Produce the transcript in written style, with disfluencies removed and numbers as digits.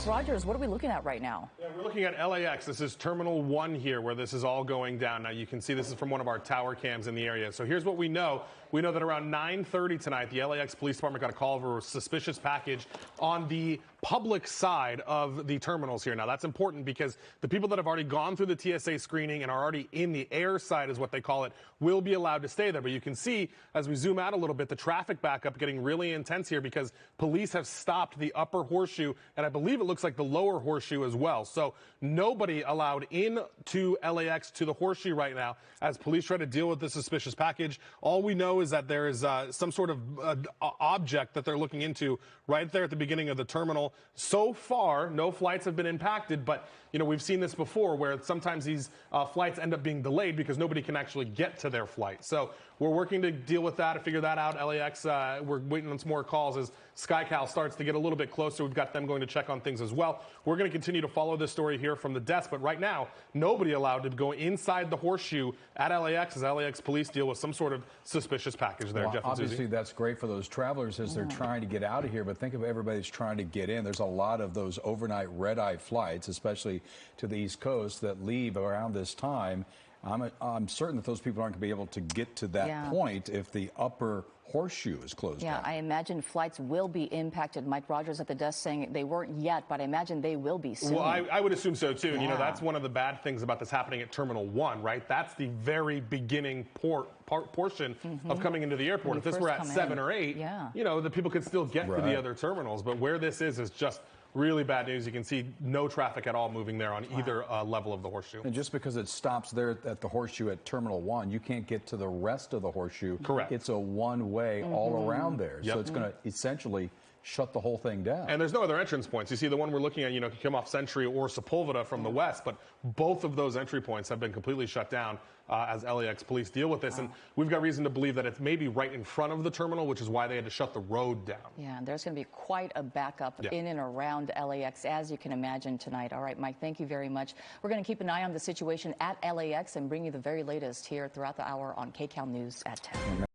Rogers, what are we looking at right now? Yeah, we're looking at LAX. This is Terminal 1 here where this is all going down. Now, you can see this is from one of our tower cams in the area. So here's what we know. We know that around 9:30 tonight, the LAX Police Department got a call for a suspicious package on the public side of the terminals here. Now, that's important because the people that have already gone through the TSA screening and are already in the air side, is what they call it, will be allowed to stay there. But you can see, as we zoom out a little bit, the traffic backup getting really intense here because police have stopped the upper horseshoe, and I believe it looks like the lower horseshoe as well. So nobody allowed into LAX to the horseshoe right now as police try to deal with the suspicious package. All we know is that there is some sort of object that they're looking into right there at the beginning of the terminal. So far, no flights have been impacted, but you know, we've seen this before where sometimes these flights end up being delayed because nobody can actually get to their flight. So we're working to deal with that, to figure that out. LAX, we're waiting on some more calls as SkyCal starts to get a little bit closer. We've got them going to check on things as well. We're going to continue to follow this story here from the desk, but right now, nobody allowed to go inside the horseshoe at LAX as LAX police deal with some sort of suspicious package there, well, Jeff and obviously, Susie. that's great for those travelers as they're trying to get out of here, but think of everybody's trying to get in. There's a lot of those overnight red-eye flights, especially to the East Coast, that leave around this time. I'm certain that those people aren't going to be able to get to that point if the upper horseshoe is closed down. I imagine flights will be impacted. Mike Rogers at the desk saying they weren't yet, but I imagine they will be soon. Well, I would assume so, too. And, you know, that's one of the bad things about this happening at Terminal 1, right? That's the very beginning portion of coming into the airport. If this were at 7 or 8, you know, the people could still get to the other terminals. But where this is just really bad news. You can see no traffic at all moving there on either level of the horseshoe. And just because it stops there at the horseshoe at Terminal 1, you can't get to the rest of the horseshoe. Correct. It's a one-way all around there. So it's going to essentially shut the whole thing down. And there's no other entrance points. You see the one we're looking at, you know, can come off Century or Sepulveda from the west, but both of those entry points have been completely shut down as LAX police deal with this. And we've got reason to believe that it's maybe right in front of the terminal, which is why they had to shut the road down. Yeah, there's going to be quite a backup in and around LAX, as you can imagine tonight. All right, Mike, thank you very much. We're going to keep an eye on the situation at LAX and bring you the very latest here throughout the hour on KCAL News at 10.